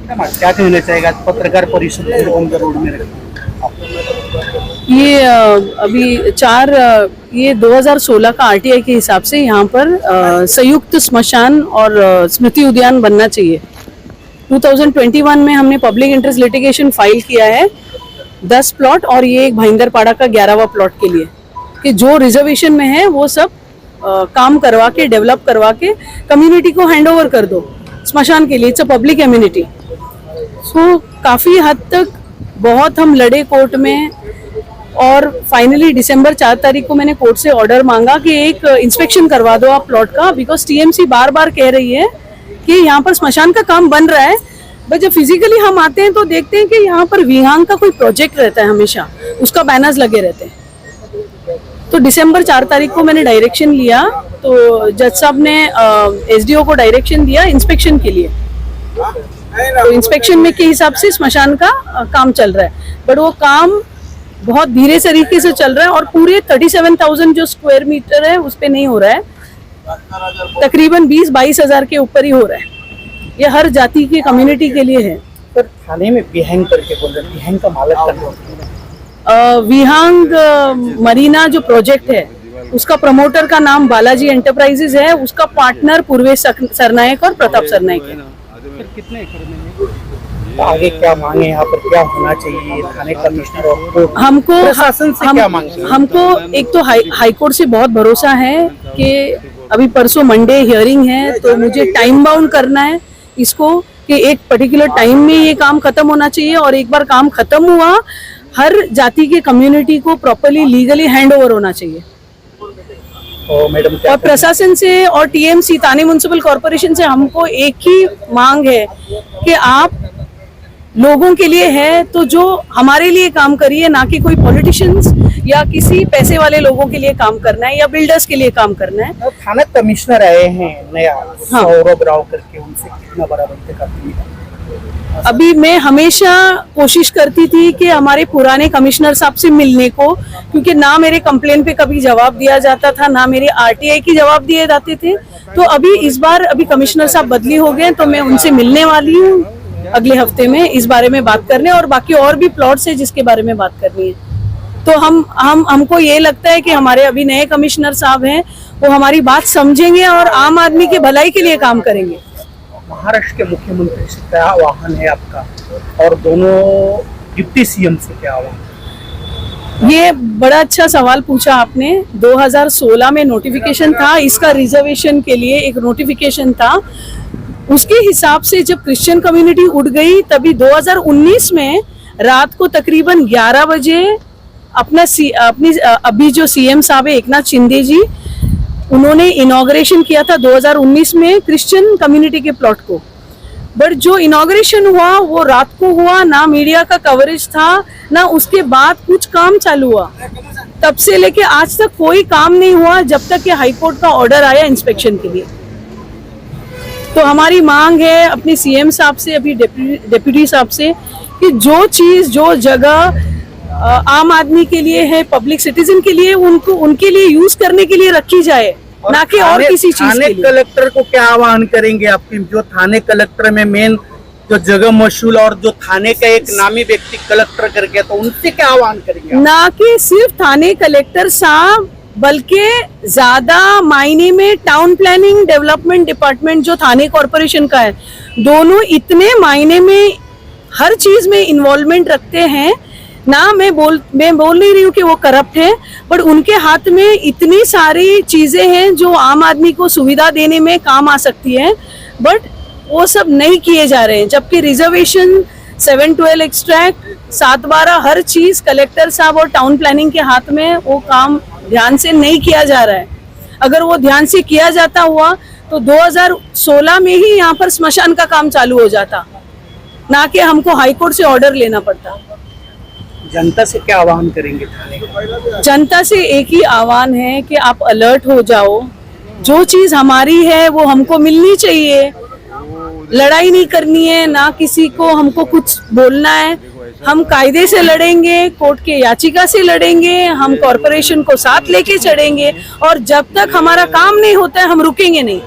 क्या कहना चाहेगा पत्रकार परिषद रोड में ये अभी ये 2016 का आरटीआई के हिसाब से यहाँ पर संयुक्त स्मशान और स्मृति उद्यान बनना चाहिए। 2021 में हमने पब्लिक इंटरेस्ट लिटिगेशन फाइल किया है 10 प्लॉट और ये एक भाईंदरपाड़ा का 11वां प्लॉट के लिए कि जो रिजर्वेशन में है वो सब काम करवा के डेवलप करवा के कम्युनिटी को हैंड ओवर कर दो स्मशान के लिए। It's a public amenity. सो काफ़ी हद तक बहुत हम लड़े कोर्ट में और फाइनली दिसंबर 4 तारीख को मैंने कोर्ट से ऑर्डर मांगा कि एक इंस्पेक्शन करवा दो आप प्लॉट का, बिकॉज टीएमसी बार बार कह रही है कि यहाँ पर स्मशान का काम बन रहा है, बट जब फिजिकली हम आते हैं तो देखते हैं कि यहाँ पर विहांग का कोई प्रोजेक्ट रहता है, हमेशा उसका बैनर्स लगे रहते हैं। तो दिसंबर 4 तारीख को मैंने डायरेक्शन लिया, तो जज साहब ने एसडीओ को डायरेक्शन दिया इंस्पेक्शन के लिए। तो इंस्पेक्शन में के हिसाब से स्मशान का काम चल रहा है, बट वो काम बहुत धीरे तरीके से चल रहा है और पूरे 37,000 जो स्क्वायर मीटर है उस पे नहीं हो रहा है, तकरीबन 20-22 हजार के ऊपर ही हो रहा है। ये हर जाति की कम्युनिटी के लिए है। सर थाने में विहांग करके बोल रहे हैं, विहांग का मालक का विहांग मरीना जो प्रोजेक्ट है उसका प्रमोटर का नाम बालाजी एंटरप्राइजेज है, उसका पार्टनर पूर्वेश सरनायक और प्रताप सरनायक है। कितने एकड़ में तो आगे क्या मांगे, यहाँ पर क्या होना चाहिए, थाने कमिश्नर और हमको प्रशासन से क्या मांगे? हमको एक तो हाई कोर्ट से बहुत भरोसा है कि अभी परसों मंडे हियरिंग है, तो मुझे टाइम बाउंड करना है इसको कि एक पर्टिकुलर टाइम में ये काम खत्म होना चाहिए और एक बार काम खत्म हुआ हर जाति के कम्युनिटी को प्रॉपर्ली लीगली हैंड ओवर होना चाहिए। और प्रशासन से और टीएमसी थाने म्युनिसिपल कॉर्पोरेशन से हमको एक ही मांग है कि आप लोगों के लिए है तो जो हमारे लिए काम करिए, ना कि कोई पॉलिटिशियंस या किसी पैसे वाले लोगों के लिए काम करना है या बिल्डर्स के लिए काम करना है। थाना कमिश्नर आए हैं नया सौरभ राव करके, उनसे कितना बड़ा बनते करती है? अभी मैं हमेशा कोशिश करती थी कि हमारे पुराने कमिश्नर साहब से मिलने को, क्योंकि ना मेरे कंप्लेन पे कभी जवाब दिया जाता था, ना मेरे आरटीआई की जवाब दिए जाते थे। तो अभी इस बार अभी कमिश्नर साहब बदली हो गए, तो मैं उनसे मिलने वाली हूँ अगले हफ्ते में इस बारे में बात करने, और बाकी और भी प्लॉट्स है जिसके बारे में बात करनी है। तो हमको ये लगता है कि हमारे अभी नए कमिश्नर साहब हैं वो हमारी बात समझेंगे और आम आदमी की भलाई के लिए काम करेंगे। महाराष्ट्र के मुख्यमंत्री से क्या आह्वान है आपका, और दोनों डिप्टी सीएम से क्या आह्वान? ये बड़ा अच्छा सवाल पूछा आपने। 2016 में नोटिफिकेशन था इसका, रिजर्वेशन के लिए एक नोटिफिकेशन था, उसके हिसाब से जब क्रिश्चियन कम्युनिटी उठ गई तभी 2019 में रात को तकरीबन 11 बजे अपनी अभी जो सीएम साहब है एकनाथ शिंदे जी, उन्होंने इनॉग्रेशन किया था 2019 में क्रिश्चियन कम्युनिटी के प्लॉट को। बट जो इनॉग्रेशन हुआ वो रात को हुआ, ना मीडिया का कवरेज था, ना उसके बाद कुछ काम चालू हुआ। तब से लेके आज तक कोई काम नहीं हुआ जब तक कि हाई कोर्ट का ऑर्डर आया इंस्पेक्शन के लिए। तो हमारी मांग है अपने सीएम साहब से, अभी डिप्टी साहब से, कि जो चीज जो जगह आम आदमी के लिए है, पब्लिक सिटीजन के लिए, उनको उनके लिए यूज करने के लिए रखी जाए, ना कि और किसी चीज के लिए। कलेक्टर को क्या आह्वान करेंगे आपकी, जो थाने कलेक्टर में मेन जो जगह मशहूर और जो थाने का एक नामी व्यक्ति कलेक्टर करके, तो उनसे क्या आह्वान करेंगे? ना कि सिर्फ थाने कलेक्टर साहब, बल्कि ज्यादा मायने में टाउन प्लानिंग डेवलपमेंट डिपार्टमेंट जो थाने कॉर्पोरेशन का है, दोनों इतने मायने में हर चीज में इन्वॉल्वमेंट रखते हैं ना। मैं बोल नहीं रही हूँ कि वो करप्ट है, बट उनके हाथ में इतनी सारी चीजें हैं जो आम आदमी को सुविधा देने में काम आ सकती है, बट वो सब नहीं किए जा रहे हैं। जबकि रिजर्वेशन, 712 एक्सट्रैक्ट, 712 हर चीज कलेक्टर साहब और टाउन प्लानिंग के हाथ में, वो काम ध्यान से नहीं किया जा रहा है। अगर वो ध्यान से किया जाता हुआ तो 2016 में ही यहाँ पर स्मशान का काम चालू हो जाता, ना कि हमको हाईकोर्ट से ऑर्डर लेना पड़ता। जनता से क्या आह्वान करेंगे थाने? जनता से एक ही आह्वान है कि आप अलर्ट हो जाओ, जो चीज हमारी है वो हमको मिलनी चाहिए। लड़ाई नहीं करनी है, ना किसी को हमको कुछ बोलना है। हम कायदे से लड़ेंगे, कोर्ट के याचिका से लड़ेंगे, हम कॉर्पोरेशन को साथ लेके चढ़ेंगे, और जब तक हमारा काम नहीं होता है हम रुकेंगे नहीं।